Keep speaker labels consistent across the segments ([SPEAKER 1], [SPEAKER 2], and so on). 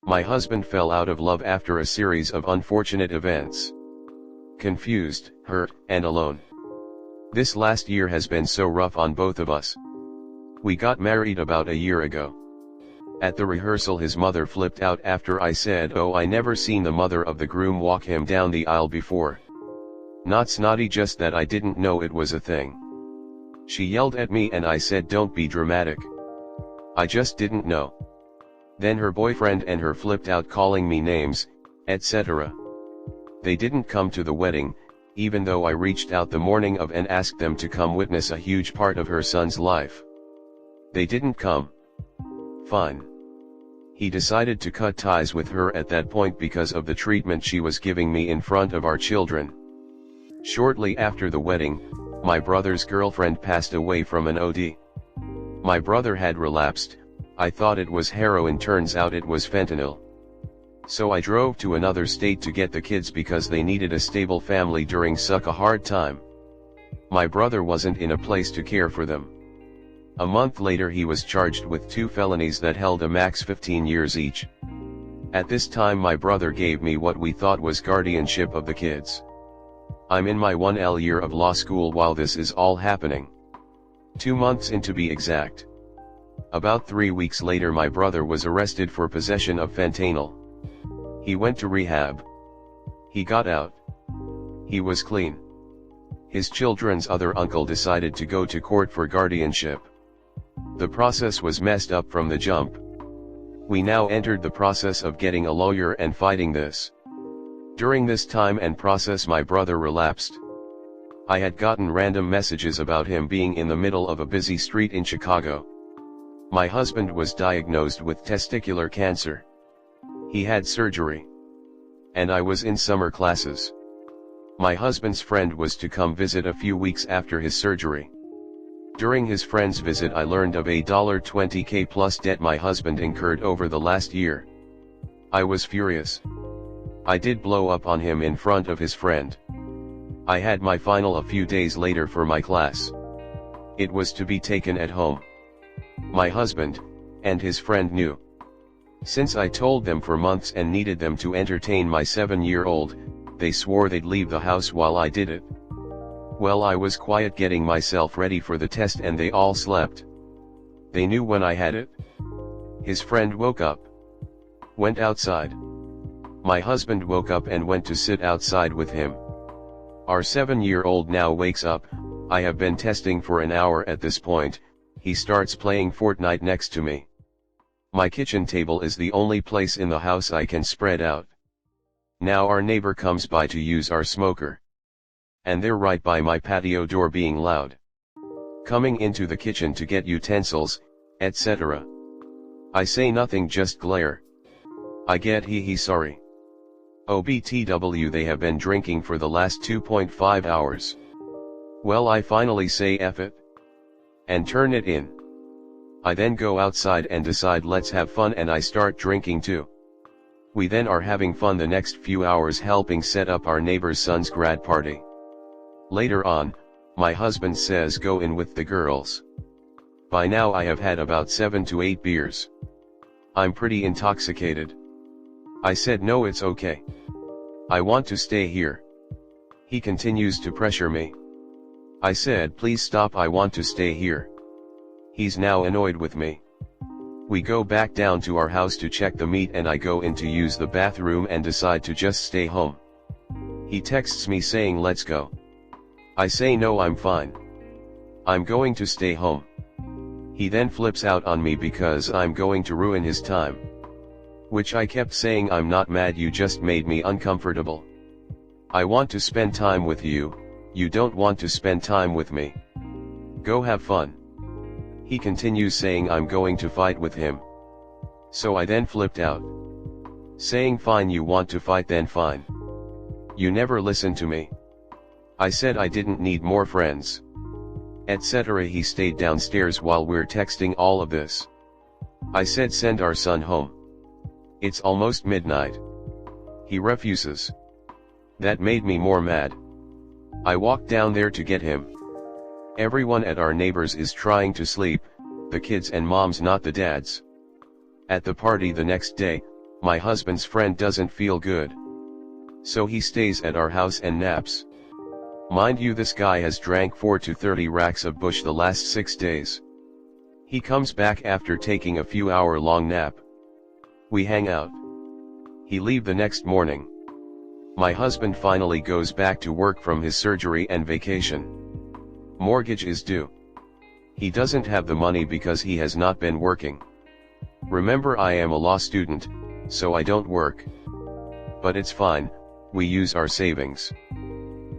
[SPEAKER 1] My husband fell out of love after a series of unfortunate events. Confused, hurt, and alone. This last year has been so rough on both of us. We got married about a year ago. At the rehearsal his mother flipped out after I said, "Oh, I never seen the mother of the groom walk him down the aisle before." Not snotty, just that I didn't know it was a thing. She yelled at me and I said, "Don't be dramatic. I just didn't know." Then her boyfriend and her flipped out, calling me names, etc. They didn't come to the wedding, even though I reached out the morning of and asked them to come witness a huge part of her son's life. They didn't come. Fine. He decided to cut ties with her at that point because of the treatment she was giving me in front of our children. Shortly after the wedding, my brother's girlfriend passed away from an OD. My brother had relapsed. I thought it was heroin, turns out it was fentanyl. So I drove to another state to get the kids because they needed a stable family during such a hard time. My brother wasn't in a place to care for them. A month later he was charged with 2 felonies that held a max 15 years each. At this time my brother gave me what we thought was guardianship of the kids. I'm in my 1L year of law school while this is all happening. 2 months in to be exact. About 3 weeks later my brother was arrested for possession of fentanyl. He went to rehab. He got out. He was clean. His children's other uncle decided to go to court for guardianship. The process was messed up from the jump. We now entered the process of getting a lawyer and fighting this. During this time and process my brother relapsed. I had gotten random messages about him being in the middle of a busy street in Chicago. My husband was diagnosed with testicular cancer. He had surgery. And I was in summer classes. My husband's friend was to come visit a few weeks after his surgery. During his friend's visit I learned of a $20K plus debt my husband incurred over the last year. I was furious. I did blow up on him in front of his friend. I had my final a few days later for my class. It was to be taken at home. My husband, and his friend knew. Since I told them for months and needed them to entertain my 7-year-old, they swore they'd leave the house while I did it. Well, I was quiet getting myself ready for the test and they all slept. They knew when I had it. His friend woke up. Went outside. My husband woke up and went to sit outside with him. Our 7-year-old now wakes up. I have been testing for an hour at this point. He starts playing Fortnite next to me. My kitchen table is the only place in the house I can spread out. Now our neighbor comes by to use our smoker. And they're right by my patio door being loud. Coming into the kitchen to get utensils, etc. I say nothing, just glare. I get he sorry. OBTW, they have been drinking for the last 2.5 hours. Well, I finally say F it. And turn it in. I then go outside and decide let's have fun, and I start drinking too. We then are having fun the next few hours helping set up our neighbor's son's grad party. Later on, my husband says go in with the girls. By now I have had about 7 to 8 beers. I'm pretty intoxicated. I said no, it's okay. I want to stay here. He continues to pressure me. I said please stop, I want to stay here. He's now annoyed with me. We go back down to our house to check the meat and I go in to use the bathroom and decide to just stay home. He texts me saying let's go. I say no, I'm fine. I'm going to stay home. He then flips out on me because I'm going to ruin his time. Which I kept saying I'm not mad, you just made me uncomfortable. I want to spend time with you, you don't want to spend time with me. Go have fun. He continues saying I'm going to fight with him. So I then flipped out. Saying fine, you want to fight, then fine. You never listen to me. I said I didn't need more friends. Etc. He stayed downstairs while we're texting all of this. I said send our son home. It's almost midnight. He refuses. That made me more mad. I walked down there to get him. Everyone at our neighbors is trying to sleep, the kids and moms, not the dads. At the party the next day, My husband's friend doesn't feel good. So he stays at our house and naps. Mind you, this guy has drank 4 to 30 racks of Bush the last 6 days. He comes back after taking a few hour-long nap. We hang out. He leave the next morning. My husband finally goes back to work from his surgery and vacation. Mortgage is due. He doesn't have the money because he has not been working. Remember, I am a law student, so I don't work. But it's fine, we use our savings.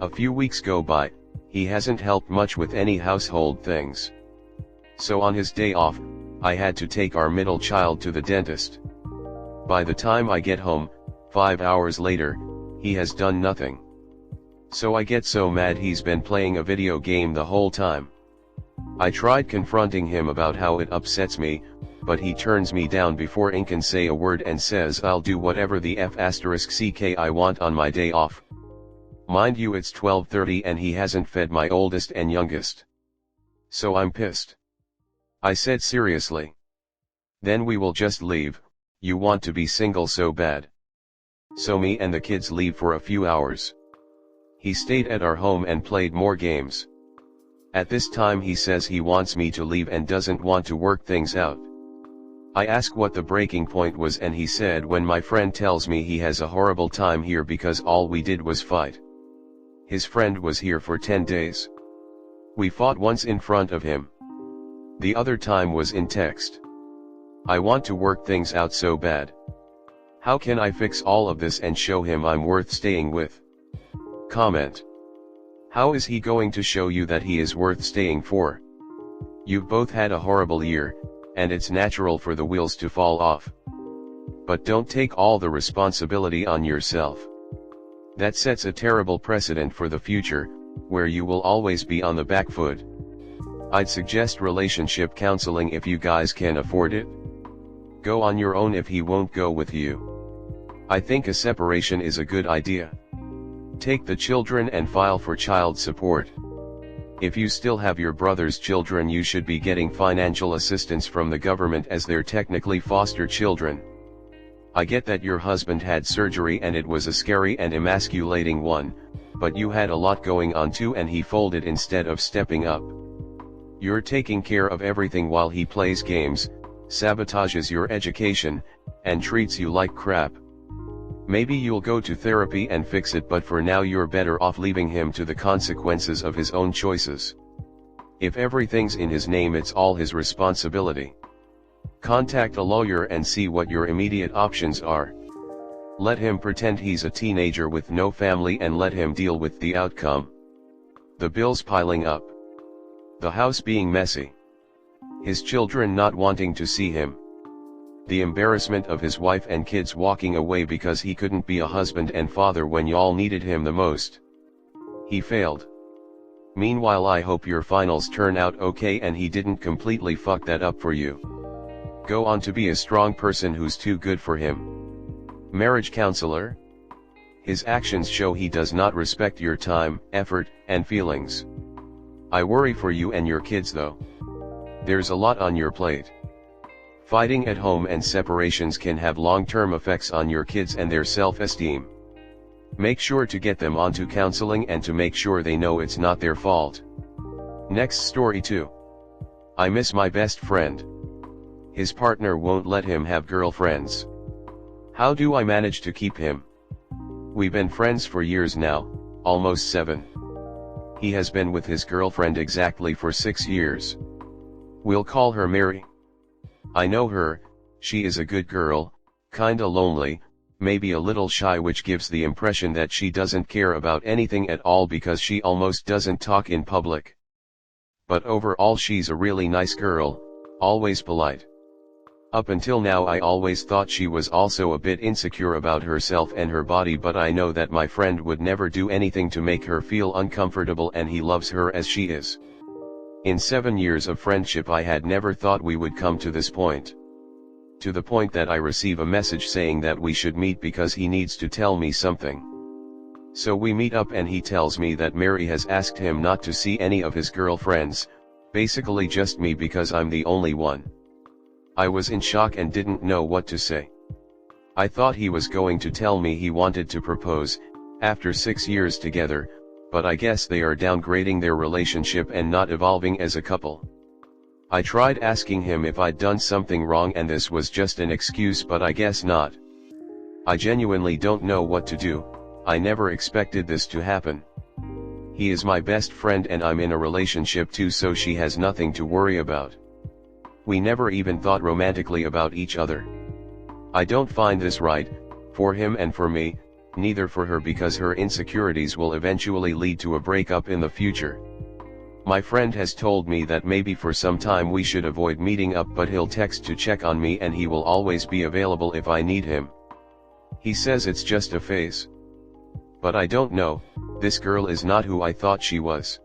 [SPEAKER 1] A few weeks go by, he hasn't helped much with any household things. So on his day off, I had to take our middle child to the dentist. By the time I get home, 5 hours later, he has done nothing. So I get so mad he's been playing a video game the whole time. I tried confronting him about how it upsets me, but he turns me down before I can say a word and says I'll do whatever the F***ck I want on my day off. Mind you, it's 12:30 and he hasn't fed my oldest and youngest. So I'm pissed. I said, seriously? Then we will just leave, you want to be single so bad. So me and the kids leave for a few hours. He stayed at our home and played more games. At this time he says he wants me to leave and doesn't want to work things out. I asked what the breaking point was and he said, when my friend tells me he has a horrible time here because all we did was fight. His friend was here for 10 days. We fought once in front of him. The other time was in text. I want to work things out so bad. How can I fix all of this and show him I'm worth staying with? Comment. How is he going to show you that he is worth staying for? You've both had a horrible year, and it's natural for the wheels to fall off. But don't take all the responsibility on yourself. That sets a terrible precedent for the future, where you will always be on the back foot. I'd suggest relationship counseling if you guys can afford it. Go on your own if he won't go with you. I think a separation is a good idea. Take the children and file for child support. If you still have your brother's children, you should be getting financial assistance from the government as they're technically foster children. I get that your husband had surgery and it was a scary and emasculating one, but you had a lot going on too and he folded instead of stepping up. You're taking care of everything while he plays games, sabotages your education, and treats you like crap. Maybe you'll go to therapy and fix it, but for now you're better off leaving him to the consequences of his own choices. If everything's in his name, it's all his responsibility. Contact a lawyer and see what your immediate options are. Let him pretend he's a teenager with no family and let him deal with the outcome. The bills piling up. The house being messy. His children not wanting to see him. The embarrassment of his wife and kids walking away because he couldn't be a husband and father when y'all needed him the most. He failed. Meanwhile, I hope your finals turn out okay and he didn't completely fuck that up for you. Go on to be a strong person who's too good for him. Marriage counselor? His actions show he does not respect your time, effort, and feelings. I worry for you and your kids though. There's a lot on your plate. Fighting at home and separations can have long-term effects on your kids and their self-esteem. Make sure to get them onto counseling and to make sure they know it's not their fault. Next story 2. I miss my best friend. His partner won't let him have girlfriends. How do I manage to keep him? We've been friends for years now, almost 7. He has been with his girlfriend exactly for 6 years. We'll call her Mary. I know her, she is a good girl, kinda lonely, maybe a little shy, which gives the impression that she doesn't care about anything at all because she almost doesn't talk in public. But overall she's a really nice girl, always polite. Up until now I always thought she was also a bit insecure about herself and her body, but I know that my friend would never do anything to make her feel uncomfortable and he loves her as she is. In 7 years of friendship I had never thought we would come to this point. To the point that I receive a message saying that we should meet because he needs to tell me something. So we meet up and he tells me that Mary has asked him not to see any of his girlfriends, basically just me because I'm the only one. I was in shock and didn't know what to say. I thought he was going to tell me he wanted to propose, after 6 years together, but I guess they are downgrading their relationship and not evolving as a couple. I tried asking him if I'd done something wrong and this was just an excuse, but I guess not. I genuinely don't know what to do. I never expected this to happen. He is my best friend and I'm in a relationship too, so she has nothing to worry about. We never even thought romantically about each other. I don't find this right, for him and for me, neither for her, because her insecurities will eventually lead to a breakup in the future. My friend has told me that maybe for some time we should avoid meeting up, but he'll text to check on me and he will always be available if I need him. He says it's just a phase. But I don't know, this girl is not who I thought she was.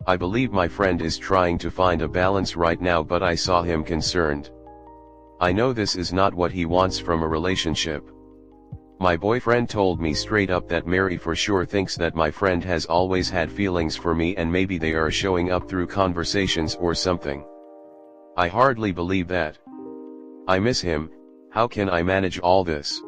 [SPEAKER 1] I believe my friend is trying to find a balance right now, but I saw him concerned. I know this is not what he wants from a relationship. My boyfriend told me straight up that Mary for sure thinks that my friend has always had feelings for me and maybe they are showing up through conversations or something. I hardly believe that. I miss him. How can I manage all this?